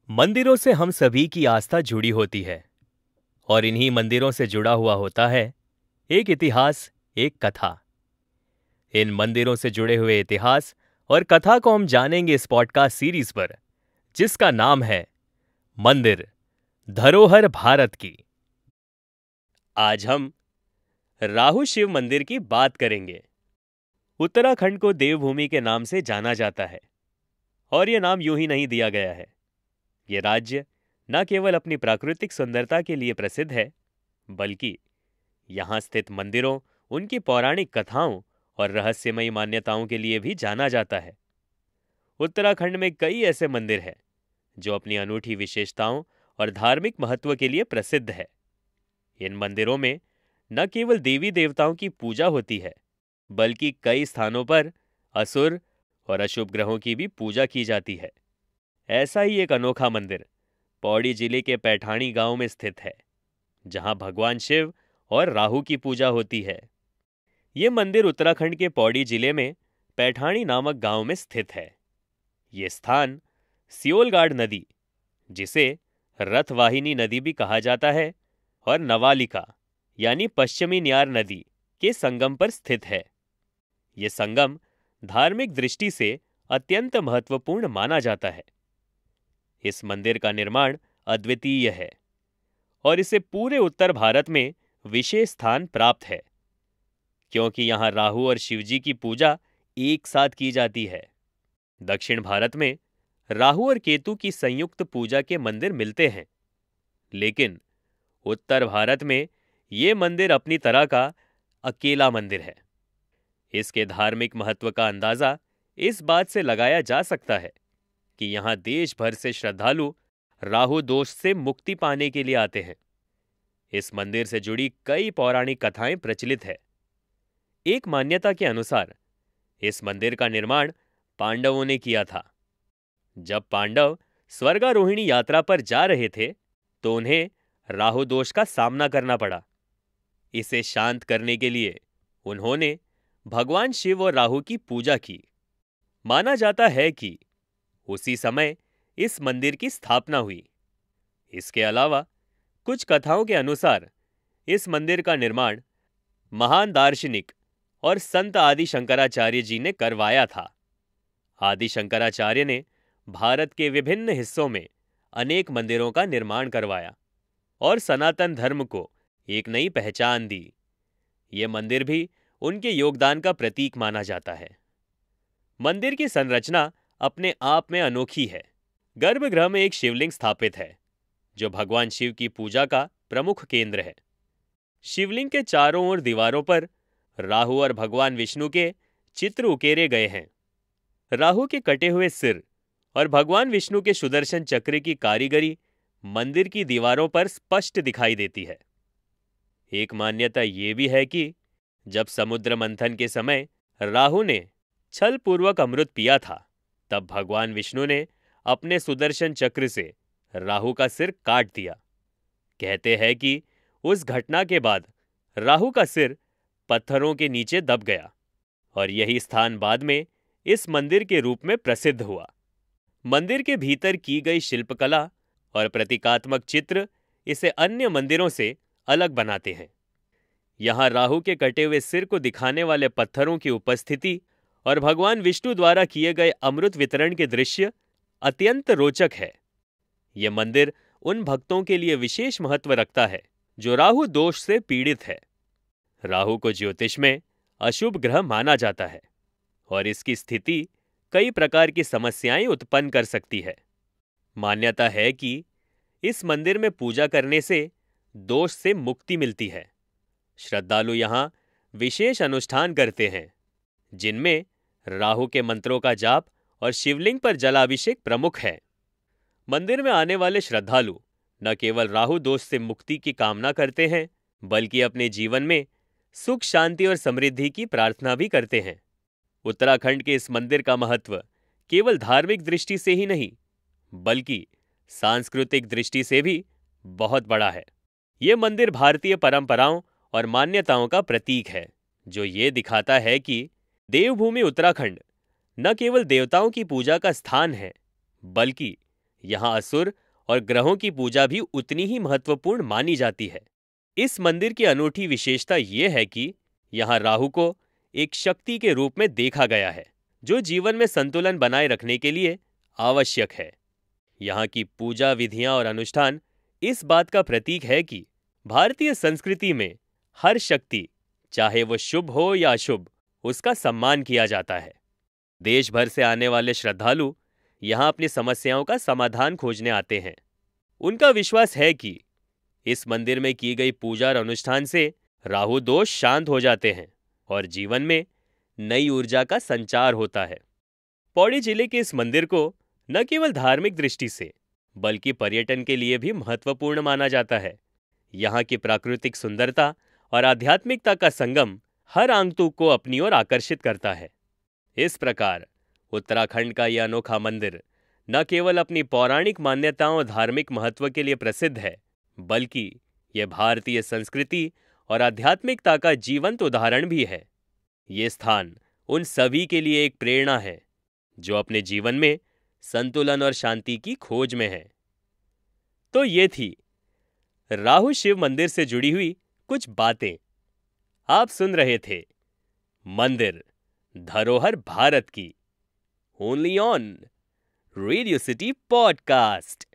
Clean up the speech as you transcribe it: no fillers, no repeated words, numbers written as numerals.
मंदिरों से हम सभी की आस्था जुड़ी होती है और इन्हीं मंदिरों से जुड़ा हुआ होता है एक इतिहास, एक कथा। इन मंदिरों से जुड़े हुए इतिहास और कथा को हम जानेंगे इस पॉडकास्ट सीरीज पर, जिसका नाम है मंदिर धरोहर भारत की। आज हम राहु शिव मंदिर की बात करेंगे। उत्तराखंड को देवभूमि के नाम से जाना जाता है और यह नाम यूं ही नहीं दिया गया है। ये राज्य न केवल अपनी प्राकृतिक सुंदरता के लिए प्रसिद्ध है, बल्कि यहाँ स्थित मंदिरों, उनकी पौराणिक कथाओं और रहस्यमयी मान्यताओं के लिए भी जाना जाता है। उत्तराखंड में कई ऐसे मंदिर हैं जो अपनी अनूठी विशेषताओं और धार्मिक महत्व के लिए प्रसिद्ध है। इन मंदिरों में न केवल देवी देवताओं की पूजा होती है, बल्कि कई स्थानों पर असुर और अशुभ ग्रहों की भी पूजा की जाती है। ऐसा ही एक अनोखा मंदिर पौड़ी जिले के पैठाणी गांव में स्थित है, जहां भगवान शिव और राहु की पूजा होती है। ये मंदिर उत्तराखंड के पौड़ी जिले में पैठाणी नामक गांव में स्थित है। ये स्थान सियोलगाड़ नदी, जिसे रथवाहिनी नदी भी कहा जाता है, और नवालिका यानी पश्चिमी न्यार नदी के संगम पर स्थित है। ये संगम धार्मिक दृष्टि से अत्यंत महत्वपूर्ण माना जाता है। इस मंदिर का निर्माण अद्वितीय है और इसे पूरे उत्तर भारत में विशेष स्थान प्राप्त है, क्योंकि यहाँ राहु और शिवजी की पूजा एक साथ की जाती है। दक्षिण भारत में राहु और केतु की संयुक्त पूजा के मंदिर मिलते हैं, लेकिन उत्तर भारत में ये मंदिर अपनी तरह का अकेला मंदिर है। इसके धार्मिक महत्व का अंदाजा इस बात से लगाया जा सकता है कि यहाँ देश भर से श्रद्धालु राहु दोष से मुक्ति पाने के लिए आते हैं। इस मंदिर से जुड़ी कई पौराणिक कथाएं प्रचलित है। एक मान्यता के अनुसार इस मंदिर का निर्माण पांडवों ने किया था। जब पांडव स्वर्गारोहिणी यात्रा पर जा रहे थे, तो उन्हें राहु दोष का सामना करना पड़ा। इसे शांत करने के लिए उन्होंने भगवान शिव और राहु की पूजा की। माना जाता है कि उसी समय इस मंदिर की स्थापना हुई। इसके अलावा कुछ कथाओं के अनुसार इस मंदिर का निर्माण महान दार्शनिक और संत आदि शंकराचार्य जी ने करवाया था। आदि शंकराचार्य ने भारत के विभिन्न हिस्सों में अनेक मंदिरों का निर्माण करवाया और सनातन धर्म को एक नई पहचान दी। ये मंदिर भी उनके योगदान का प्रतीक माना जाता है। मंदिर की संरचना अपने आप में अनोखी है। गर्भगृह में एक शिवलिंग स्थापित है, जो भगवान शिव की पूजा का प्रमुख केंद्र है। शिवलिंग के चारों ओर दीवारों पर राहु और भगवान विष्णु के चित्र उकेरे गए हैं। राहु के कटे हुए सिर और भगवान विष्णु के सुदर्शन चक्र की कारीगरी मंदिर की दीवारों पर स्पष्ट दिखाई देती है। एक मान्यता ये भी है कि जब समुद्र मंथन के समय राहु ने छल पूर्वक अमृत पिया था, तब भगवान विष्णु ने अपने सुदर्शन चक्र से राहु का सिर काट दिया। कहते हैं कि उस घटना के बाद राहु का सिर पत्थरों के नीचे दब गया और यही स्थान बाद में इस मंदिर के रूप में प्रसिद्ध हुआ। मंदिर के भीतर की गई शिल्पकला और प्रतीकात्मक चित्र इसे अन्य मंदिरों से अलग बनाते हैं। यहाँ राहु के कटे हुए सिर को दिखाने वाले पत्थरों की उपस्थिति और भगवान विष्णु द्वारा किए गए अमृत वितरण के दृश्य अत्यंत रोचक है। यह मंदिर उन भक्तों के लिए विशेष महत्व रखता है जो राहु दोष से पीड़ित है। राहु को ज्योतिष में अशुभ ग्रह माना जाता है और इसकी स्थिति कई प्रकार की समस्याएं उत्पन्न कर सकती है। मान्यता है कि इस मंदिर में पूजा करने से दोष से मुक्ति मिलती है। श्रद्धालु यहाँ विशेष अनुष्ठान करते हैं, जिनमें राहु के मंत्रों का जाप और शिवलिंग पर जलाभिषेक प्रमुख है। मंदिर में आने वाले श्रद्धालु न केवल राहु दोष से मुक्ति की कामना करते हैं, बल्कि अपने जीवन में सुख, शांति और समृद्धि की प्रार्थना भी करते हैं। उत्तराखंड के इस मंदिर का महत्व केवल धार्मिक दृष्टि से ही नहीं, बल्कि सांस्कृतिक दृष्टि से भी बहुत बड़ा है। ये मंदिर भारतीय परंपराओं और मान्यताओं का प्रतीक है, जो ये दिखाता है कि देवभूमि उत्तराखंड न केवल देवताओं की पूजा का स्थान है, बल्कि यहाँ असुर और ग्रहों की पूजा भी उतनी ही महत्वपूर्ण मानी जाती है। इस मंदिर की अनूठी विशेषता ये है कि यहाँ राहु को एक शक्ति के रूप में देखा गया है, जो जीवन में संतुलन बनाए रखने के लिए आवश्यक है। यहाँ की पूजा विधियां और अनुष्ठान इस बात का प्रतीक है कि भारतीय संस्कृति में हर शक्ति, चाहे वो शुभ हो या अशुभ, उसका सम्मान किया जाता है। देश भर से आने वाले श्रद्धालु यहाँ अपनी समस्याओं का समाधान खोजने आते हैं। उनका विश्वास है कि इस मंदिर में की गई पूजा और अनुष्ठान से राहु दोष शांत हो जाते हैं और जीवन में नई ऊर्जा का संचार होता है। पौड़ी जिले के इस मंदिर को न केवल धार्मिक दृष्टि से बल्कि पर्यटन के लिए भी महत्वपूर्ण माना जाता है। यहाँ की प्राकृतिक सुंदरता और आध्यात्मिकता का संगम हर आगंतुक को अपनी ओर आकर्षित करता है। इस प्रकार उत्तराखंड का यह अनोखा मंदिर न केवल अपनी पौराणिक मान्यताओं और धार्मिक महत्व के लिए प्रसिद्ध है, बल्कि यह भारतीय संस्कृति और आध्यात्मिकता का जीवंत उदाहरण भी है। ये स्थान उन सभी के लिए एक प्रेरणा है जो अपने जीवन में संतुलन और शांति की खोज में है। तो ये थी राहु शिव मंदिर से जुड़ी हुई कुछ बातें। आप सुन रहे थे मंदिर धरोहर भारत की, only on radio city podcast.